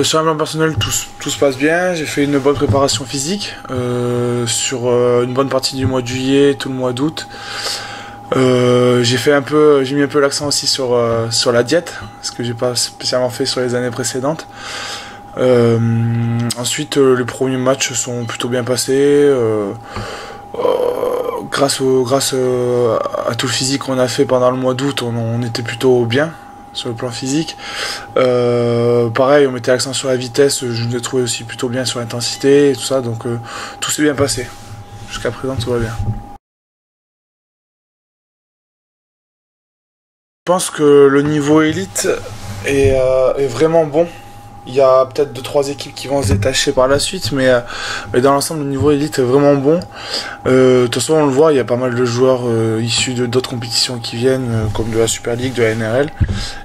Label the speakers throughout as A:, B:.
A: Sur un plan personnel, tout se passe bien. J'ai fait une bonne préparation physique sur une bonne partie du mois de juillet, tout le mois d'août. J'ai mis un peu l'accent aussi sur la diète, ce que j'ai pas spécialement fait sur les années précédentes. Ensuite, les premiers matchs sont plutôt bien passés. Grâce à tout le physique qu'on a fait pendant le mois d'août, on était plutôt bien sur le plan physique. Pareil, on mettait l'accent sur la vitesse, je l'ai trouvé aussi plutôt bien sur l'intensité et tout ça, donc tout s'est bien passé. Jusqu'à présent, tout va bien. Je pense que le niveau élite est vraiment bon. Il y a peut-être 2-3 équipes qui vont se détacher par la suite, mais dans l'ensemble, le niveau élite est vraiment bon. De toute façon, on le voit, il y a pas mal de joueurs issus d'autres compétitions qui viennent, comme de la Super League, de la NRL.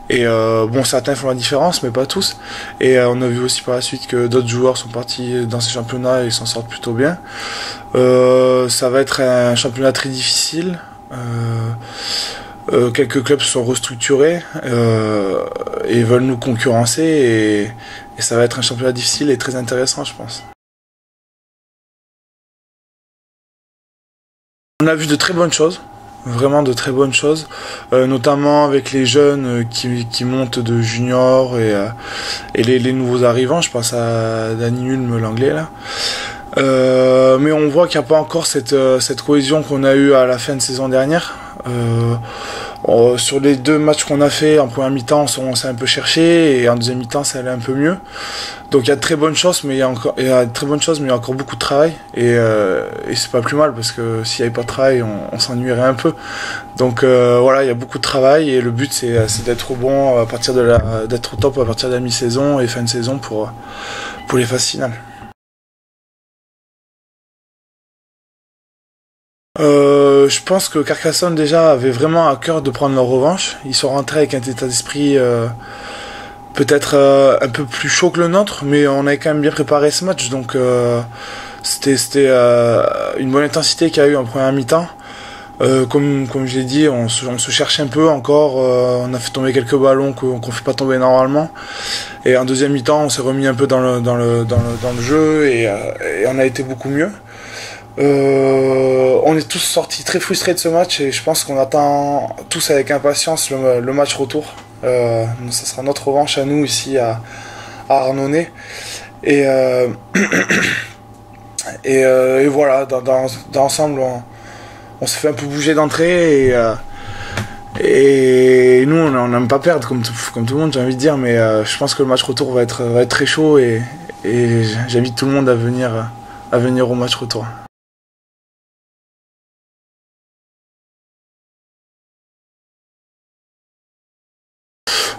A: Et bon, certains font la différence, mais pas tous. Et on a vu aussi par la suite que d'autres joueurs sont partis dans ces championnats et s'en sortent plutôt bien. Ça va être un championnat très difficile. Quelques clubs se sont restructurés et veulent nous concurrencer et ça va être un championnat difficile et très intéressant, je pense. On a vu de très bonnes choses, vraiment de très bonnes choses, notamment avec les jeunes qui montent de junior et les nouveaux arrivants. Je pense à Danny Hulme, l'anglais là. Mais on voit qu'il n'y a pas encore cette cohésion qu'on a eue à la fin de saison dernière. Sur les 2 matchs qu'on a fait en première mi-temps, on s'est un peu cherché et en deuxième mi-temps ça allait un peu mieux. Donc il y a de très bonnes choses, mais il y a encore beaucoup de travail et c'est pas plus mal parce que s'il n'y avait pas de travail, on s'ennuierait un peu. Donc voilà, il y a beaucoup de travail et le but c'est d'être bon d'être au top à partir de la mi-saison et fin de saison pour les phases finales. Je pense que Carcassonne déjà avait vraiment à cœur de prendre leur revanche. Ils sont rentrés avec un état d'esprit peut-être un peu plus chaud que le nôtre, mais on avait quand même bien préparé ce match, donc c'était une bonne intensité qu'il y a eu en première mi-temps. Comme je l'ai dit, on se cherche un peu encore, on a fait tomber quelques ballons qu'on fait pas tomber normalement. Et en deuxième mi-temps, on s'est remis un peu dans le jeu et on a été beaucoup mieux. On est tous sortis très frustrés de ce match et je pense qu'on attend tous avec impatience le match retour. Ça sera notre revanche à nous ici à Arnonay. Et voilà, dans l'ensemble, on s'est fait un peu bouger d'entrée et nous on n'aime pas perdre comme tout le monde, j'ai envie de dire, mais je pense que le match retour va être très chaud et j'invite tout le monde à venir au match retour.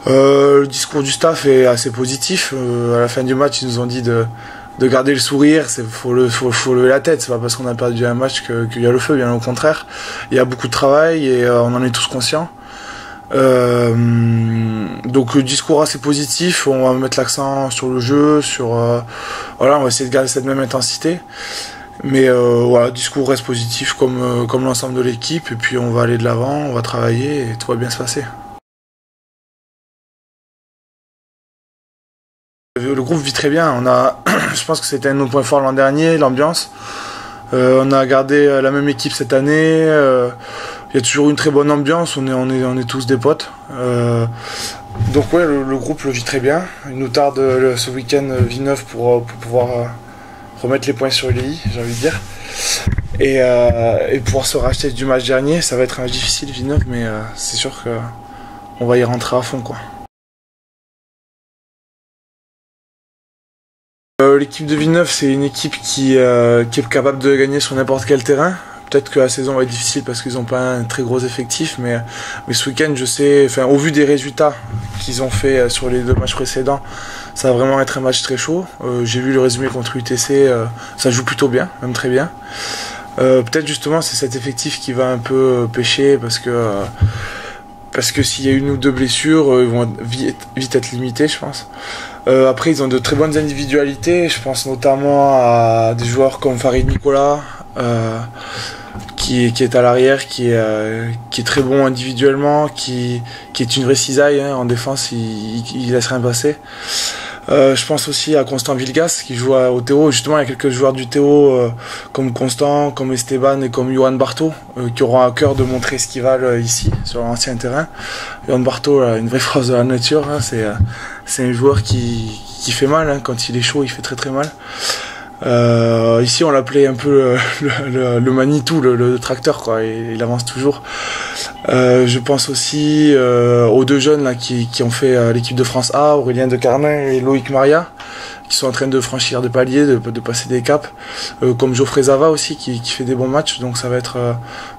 A: Le discours du staff est assez positif. À la fin du match, ils nous ont dit de garder le sourire. Faut lever la tête. C'est pas parce qu'on a perdu un match qu'il y a le feu. Bien au contraire, il y a beaucoup de travail et on en est tous conscients. Donc le discours assez positif. On va mettre l'accent sur le jeu, voilà, on va essayer de garder cette même intensité. Mais voilà, le discours reste positif comme l'ensemble de l'équipe. Et puis on va aller de l'avant, on va travailler et tout va bien se passer. Le groupe vit très bien. Je pense que c'était un de nos points forts l'an dernier, l'ambiance. On a gardé la même équipe cette année. Il y a toujours une très bonne ambiance. On est tous des potes. Donc ouais, le groupe le vit très bien. Il nous tarde ce week-end Villeneuve pour pouvoir remettre les points sur les i, j'ai envie de dire. Et pouvoir se racheter du match dernier. Ça va être un match difficile Villeneuve, mais c'est sûr qu'on va y rentrer à fond, quoi. L'équipe de Villeneuve, c'est une équipe qui est capable de gagner sur n'importe quel terrain. Peut-être que la saison va être difficile parce qu'ils n'ont pas un très gros effectif, mais ce week-end, je sais, au vu des résultats qu'ils ont fait sur les 2 matchs précédents, ça va vraiment être un match très chaud. J'ai vu le résumé contre UTC, ça joue plutôt bien, même très bien. Peut-être justement c'est cet effectif qui va un peu pêcher parce que s'il y a 1 ou 2 blessures, ils vont vite être limités, je pense. Après, ils ont de très bonnes individualités. Je pense notamment à des joueurs comme Farid Nicolas, qui est à l'arrière, qui est très bon individuellement, qui est une vraie cisaille, hein. En défense, il laisse rien passer. Je pense aussi à Constant Vilgas qui joue au Théo. Justement, il y a quelques joueurs du Théo comme Constant, comme Esteban et comme Johan Bartho qui auront à cœur de montrer ce qu'ils valent ici sur l'ancien terrain. Johan Bartho, une vraie force de la nature. Hein, c'est un joueur qui fait mal. Hein, quand il est chaud, il fait très très mal. Ici, on l'appelait un peu le Manitou, le tracteur, quoi. Et il avance toujours. Je pense aussi aux deux jeunes là qui ont fait l'équipe de France A, Aurélien de Carmin et Loïc Maria, qui sont en train de franchir des paliers, de passer des caps. Comme Geoffrey Zava aussi, qui fait des bons matchs. Donc ça va être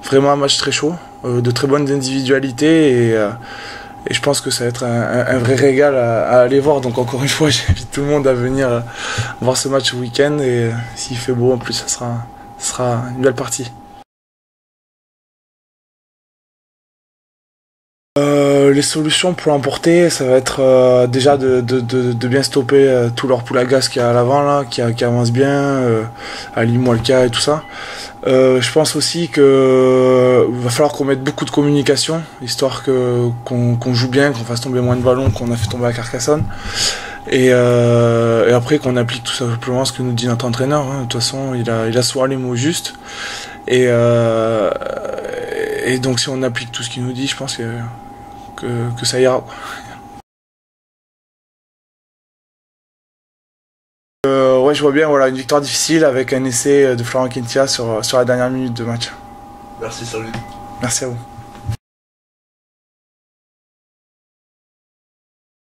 A: vraiment un match très chaud, de très bonnes individualités et je pense que ça va être un vrai régal à aller voir. Donc encore une fois, j'invite tout le monde à venir voir ce match ce week-end. Et s'il fait beau en plus, ça sera une belle partie. Les solutions pour l'emporter, ça va être déjà de bien stopper tout leur poule à gaz qui est à l'avant là, qui avance bien, Ali Moualka et tout ça. Je pense aussi que va falloir qu'on mette beaucoup de communication, histoire qu'on joue bien, qu'on fasse tomber moins de ballons qu'on a fait tomber à Carcassonne. Et après qu'on applique tout simplement ce que nous dit notre entraîneur. Hein. De toute façon, il a souvent les mots justes. Et donc si on applique tout ce qu'il nous dit, je pense que ça ira. Ouais, je vois bien voilà, une victoire difficile avec un essai de Florent Kentia sur la dernière minute de match.
B: Merci, salut.
A: Merci à vous.